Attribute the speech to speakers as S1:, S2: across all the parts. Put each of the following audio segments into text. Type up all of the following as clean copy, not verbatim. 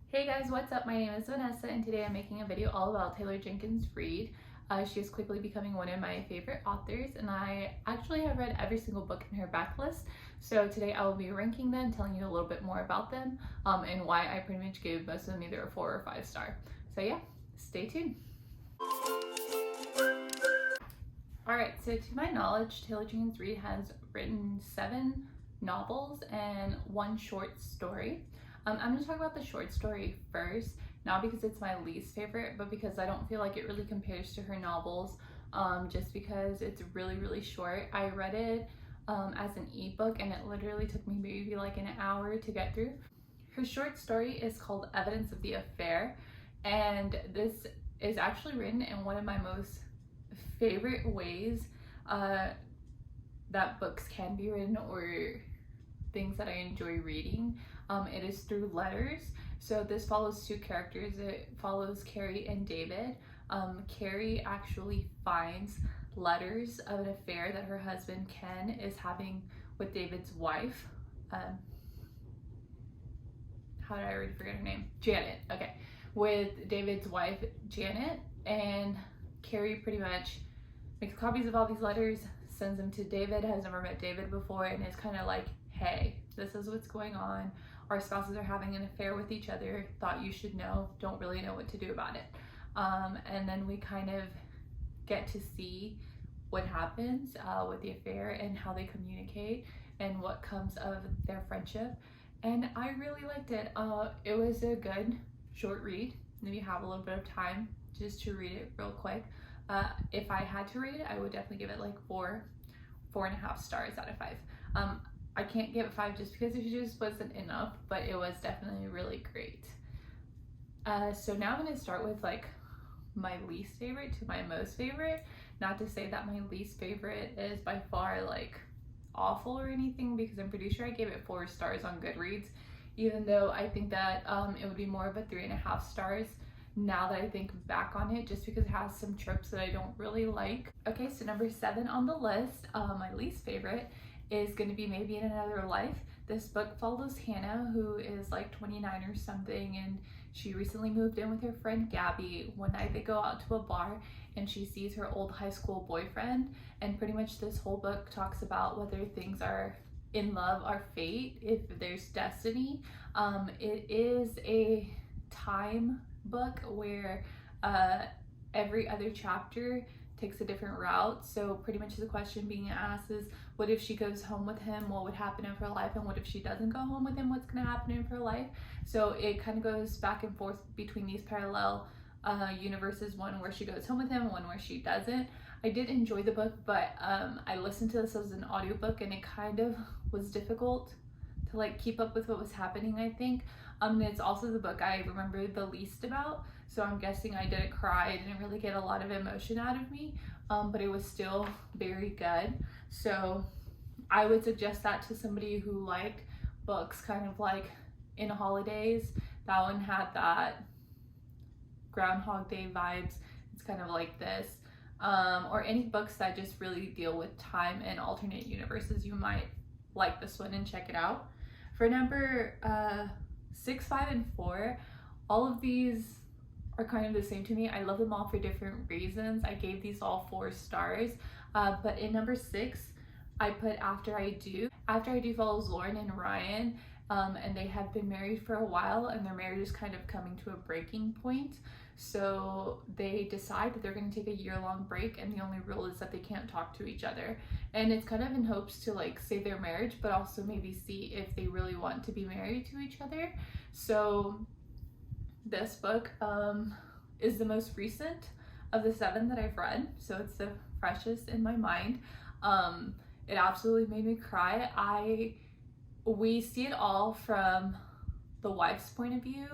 S1: Hey guys, what's up? My name is Vanessa and today I'm making a video all about Taylor Jenkins Reid. She is quickly becoming one of my favorite authors and I actually have read every single book in her backlist. So today I will be ranking them, telling you a little bit more about them and why I pretty much gave most of them either a 4 or 5 star. So yeah, stay tuned. Alright, so to my knowledge, Taylor Jenkins Reid has written 7 novels and 1 short story. I'm going to talk about the short story first, not because it's my least favorite, but because I don't feel like it really compares to her novels, just because it's really short. I read it as an ebook and it literally took me maybe like an hour to get through. Her short story is called Evidence of the Affair, and this is actually written in one of my most favorite ways that books can be written or things that I enjoy reading. It is through letters. So this follows 2 characters. It follows Carrie and David. Carrie actually finds letters of an affair that her husband Ken is having with David's wife. How did I already forget her name? Janet. Okay. With David's wife, Janet, and Carrie pretty much makes copies of all these letters, sends them to David, has never met David before, and is kind of like, hey, this is what's going on. Our spouses are having an affair with each other. Thought you should know. Don't really know what to do about it. And then we kind of get to see what happens with the affair and how they communicate and what comes of their friendship. And I really liked it. It was a good short read. If you have a little bit of time just to read it real quick. If I had to rate it, I would definitely give it like 4.5 stars out of 5. I can't give it 5 just because it just wasn't enough, but it was definitely really great. So now I'm going to start with like my least favorite to my most favorite. Not to say that my least favorite is by far like awful or anything, because I'm pretty sure I gave it 4 stars on Goodreads, even though I think that it would be more of a 3.5 stars now that I think back on it, just because it has some tropes that I don't really like. Okay, so number 7 on the list, my least favorite, is going to be Maybe in Another Life. This book follows Hannah, who is like 29 or something, and she recently moved in with her friend Gabby. One night they go out to a bar and she sees her old high school boyfriend, and pretty much this whole book talks about whether things are in love or fate, if there's destiny. It is a time book where every other chapter takes a different route. So pretty much the question being asked is, what if she goes home with him? What would happen in her life? And what if she doesn't go home with him? What's going to happen in her life? So it kind of goes back and forth between these parallel universes, one where she goes home with him and one where she doesn't. I did enjoy the book, but I listened to this as an audiobook and it kind of was difficult to like keep up with what was happening, I think. And it's also the book I remember the least about, so I'm guessing I didn't cry. I didn't really get a lot of emotion out of me, but it was still very good. So I would suggest that to somebody who liked books kind of like in holidays. That one had that Groundhog Day vibes. It's kind of like this. Or any books that just really deal with time and alternate universes, you might like this one and check it out. For number 6, 5, and 4, all of these are kind of the same to me. I love them all for different reasons. I gave these all 4 stars, but in number 6, I put After I Do. After I Do follows Lauren and Ryan, and they have been married for a while, and their marriage is kind of coming to a breaking point. So they decide that they're going to take a year-long break, and the only rule is that they can't talk to each other. And it's kind of in hopes to like save their marriage, but also maybe see if they really want to be married to each other. So this book is the most recent of the 7 that I've read, so it's the freshest in my mind. It absolutely made me cry. We see it all from the wife's point of view.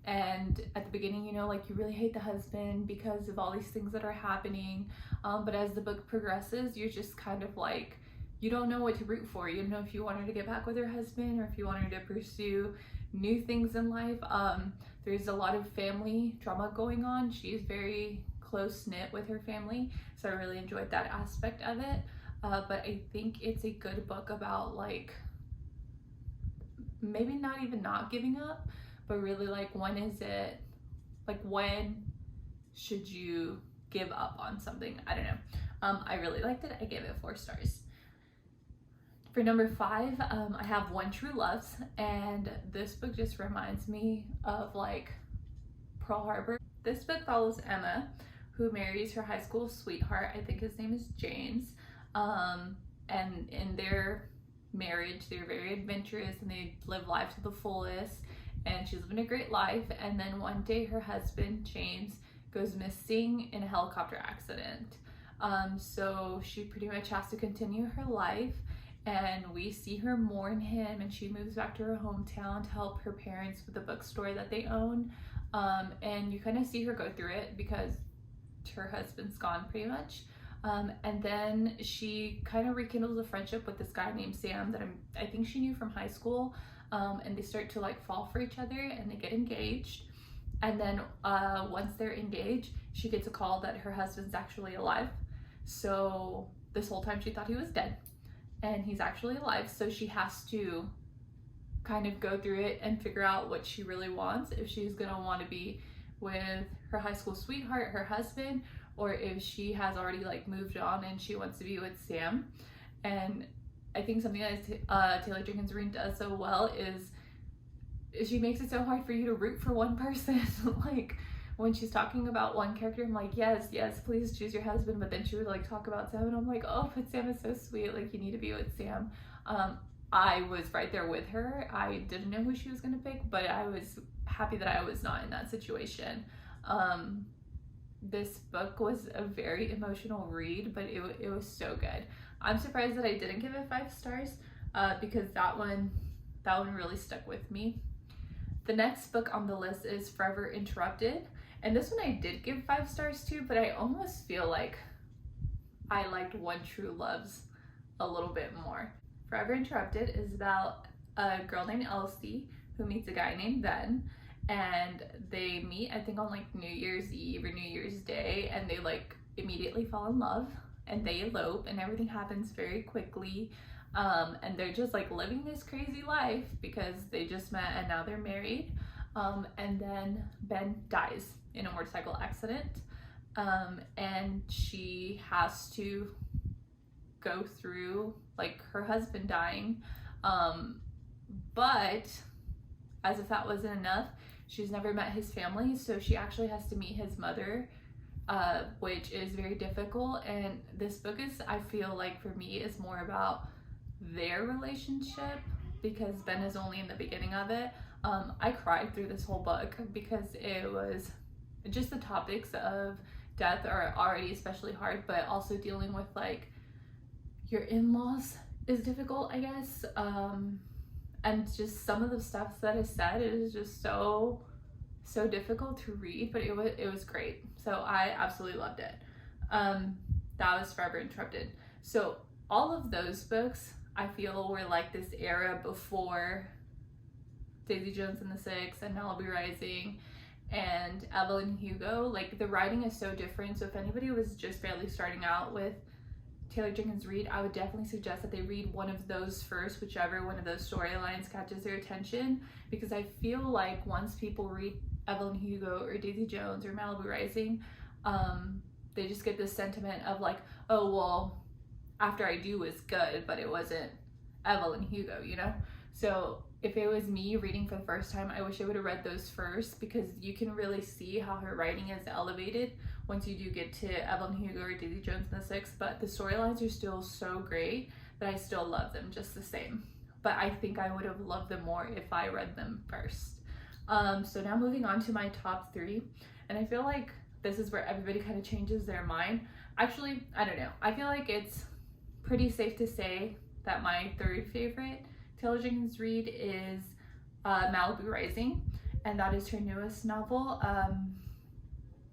S1: And at the beginning, you know, like you really hate the husband because of all these things that are happening. But as the book progresses, you're just kind of like, you don't know what to root for. You don't know if you want her to get back with her husband or if you want her to pursue new things in life. There's a lot of family drama going on. She's very close-knit with her family, so I really enjoyed that aspect of it. But I think it's a good book about like maybe not even not giving up, but really like when should you give up on something? I don't know. I really liked it. I gave it 4 stars. For number 5, I have One True Loves, and this book just reminds me of like Pearl Harbor. This book follows Emma, who marries her high school sweetheart. I think his name is James. And in their marriage, they're very adventurous and they live life to the fullest, and she's living a great life. And then one day her husband, James, goes missing in a helicopter accident. So she pretty much has to continue her life, and we see her mourn him, and she moves back to her hometown to help her parents with the bookstore that they own. And you kind of see her go through it because her husband's gone pretty much. And then she kind of rekindles a friendship with this guy named Sam that I think she knew from high school. And they start to like fall for each other, and they get engaged. And then once they're engaged, she gets a call that her husband's actually alive. So this whole time she thought he was dead, and he's actually alive. So she has to kind of go through it and figure out what she really wants, if she's gonna want to be with her high school sweetheart, her husband, or if she has already like moved on and she wants to be with Sam. And I think something that Taylor Jenkins Reid does so well is she makes it so hard for you to root for one person. Like when she's talking about one character, I'm like, yes, please choose your husband. But then she would like talk about Sam, and I'm like, oh, but Sam is so sweet. Like you need to be with Sam. I was right there with her. I didn't know who she was gonna pick, but I was happy that I was not in that situation. This book was a very emotional read, but it was so good. I'm surprised that I didn't give it 5 stars because that one really stuck with me. The next book on the list is Forever Interrupted, and this one I did give 5 stars to, but I almost feel like I liked One True Loves a little bit more. Forever Interrupted is about a girl named Elsie who meets a guy named Ben, and they meet I think on like New Year's Eve or New Year's Day, and they like immediately fall in love, and they elope, and everything happens very quickly. And they're just like living this crazy life because they just met and now they're married. And then Ben dies in a motorcycle accident, and she has to go through like her husband dying, but as if that wasn't enough, she's never met his family, so she actually has to meet his mother, which is very difficult. And this book is, I feel like for me, is more about their relationship because Ben is only in the beginning of it. I cried through this whole book because it was just the topics of death are already especially hard, but also dealing with like your in-laws is difficult, I guess. And just some of the stuff that is said is just so difficult to read, but it was great. So I absolutely loved it. That was Forever Interrupted. So all of those books I feel were like this era before Daisy Jones and the Six and Malibu Rising and Evelyn and Hugo. Like the writing is so different. So if anybody was just barely starting out with Taylor Jenkins Reid, I would definitely suggest that they read one of those first, whichever one of those storylines catches their attention, because I feel like once people read Evelyn Hugo or Daisy Jones or Malibu Rising, they just get this sentiment of like, oh well, After I Do was good, but it wasn't Evelyn Hugo, you know? So if it was me reading for the first time, I wish I would have read those first, because you can really see how her writing is elevated once you do get to Evelyn Hugo or Daisy Jones and the Six, but the storylines are still so great that I still love them just the same. But I think I would have loved them more if I read them first. So now moving on to my top 3, and I feel like this is where everybody kind of changes their mind. Actually, I don't know. I feel like it's pretty safe to say that my 3rd favorite Taylor Jenkins Reid is Malibu Rising, and that is her newest novel.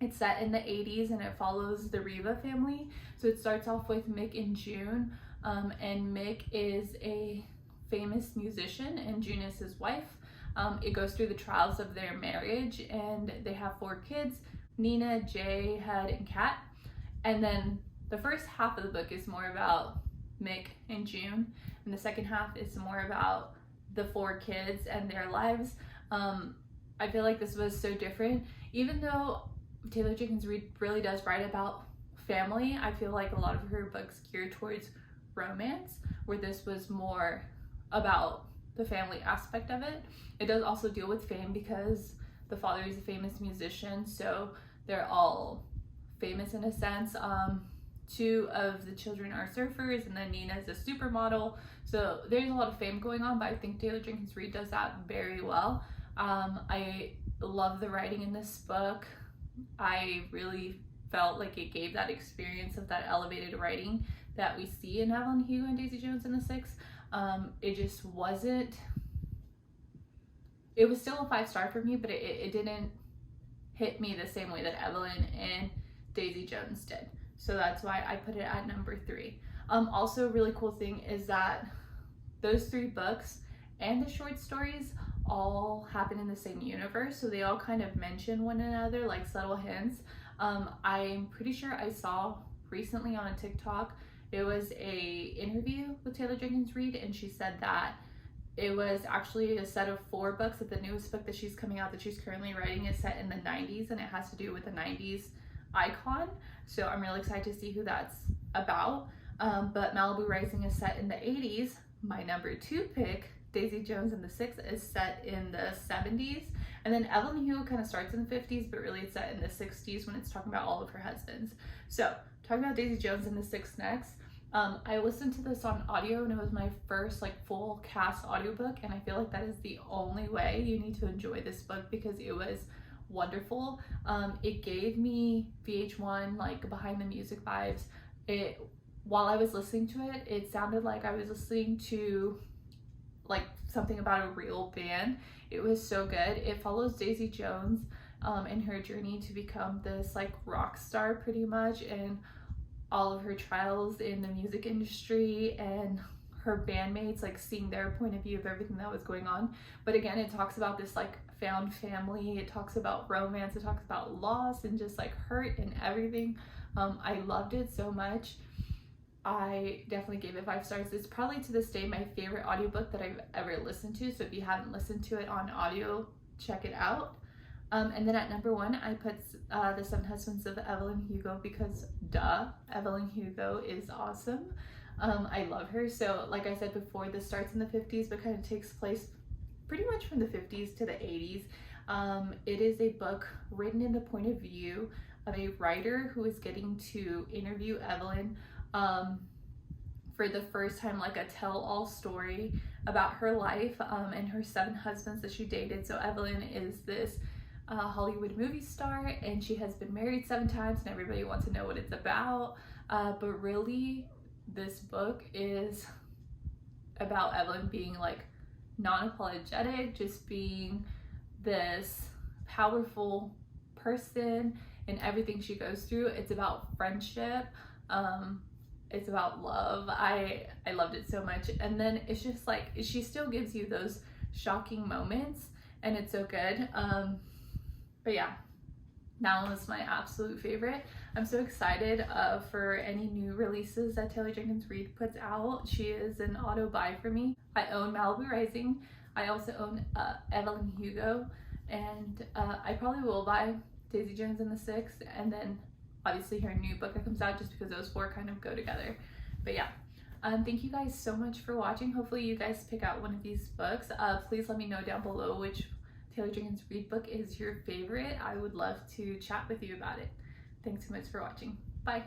S1: It's set in the 80s and it follows the Riva family. So it starts off with Mick and June, and Mick is a famous musician and June is his wife. It goes through the trials of their marriage, and they have 4 kids: Nina, Jay, Head, and Kat. And then the first half of the book is more about Mick and June, and the second half is more about the 4 kids and their lives. I feel like this was so different. Even though Taylor Jenkins Reid really does write about family, I feel like a lot of her books gear towards romance, where this was more about the family aspect of it. It does also deal with fame because the father is a famous musician, so they're all famous in a sense. Two of the children are surfers, and then Nina's a supermodel, so there's a lot of fame going on, but I think Taylor Jenkins Reid does that very well. I love the writing in this book. I really felt like it gave that experience of that elevated writing that we see in Evelyn, Hugo, and Daisy Jones and the Six. It just wasn't, it was still a 5-star for me, but it didn't hit me the same way that Evelyn and Daisy Jones did. So that's why I put it at number 3. Also, a really cool thing is that those 3 books and the short stories all happen in the same universe, so they all kind of mention one another, like subtle hints. I'm pretty sure I saw recently on a TikTok, it was a interview with Taylor Jenkins Reid, and she said that it was actually a set of 4 books, that the newest book that she's coming out, that she's currently writing, is set in the 90s, and it has to do with the 90s icon. So I'm really excited to see who that's about. But Malibu Rising is set in the 80s. My number 2 pick, Daisy Jones and the Six, is set in the 70s. And then Evelyn and Hugo kind of starts in the 50s, but really it's set in the 60s when it's talking about all of her husbands. So talking about Daisy Jones and the Six next. I listened to this on audio, and it was my first like full cast audiobook, and I feel like that is the only way you need to enjoy this book because it was wonderful. It gave me VH1 like behind the music vibes. While I was listening to it, it sounded like I was listening to like something about a real band. It was so good. It follows Daisy Jones in her journey to become this like rock star pretty much, and all of her trials in the music industry and her bandmates like seeing their point of view of everything that was going on. But again, it talks about this like found family, it talks about romance, it talks about loss and just like hurt and everything. I loved it so much. I definitely gave it 5 stars. It's probably to this day my favorite audiobook that I've ever listened to, so if you haven't listened to it on audio, check it out. And then at number 1, I put The 7 Husbands of Evelyn Hugo because duh, Evelyn Hugo is awesome. I love her. So like I said before, this starts in the 50s but kind of takes place pretty much from the 50s to the 80s. It is a book written in the point of view of a writer who is getting to interview Evelyn for the first time, like a tell-all story about her life and her 7 husbands that she dated. So Evelyn is this Hollywood movie star, and she has been married 7 times, and everybody wants to know what it's about. But really, this book is about Evelyn being like non-apologetic, just being this powerful person in everything she goes through. It's about friendship. It's about love. I loved it so much. And then it's just like, she still gives you those shocking moments, and it's so good. But yeah, that one was my absolute favorite. I'm so excited for any new releases that Taylor Jenkins Reid puts out. She is an auto buy for me. I own Malibu Rising. I also own Evelyn Hugo, and I probably will buy Daisy Jones and the Six, and then obviously her new book that comes out, just because those 4 kind of go together. But yeah, thank you guys so much for watching. Hopefully you guys pick out one of these books. Please let me know down below which Taylor Jenkins Reid book is your favorite. I would love to chat with you about it. Thanks so much for watching. Bye.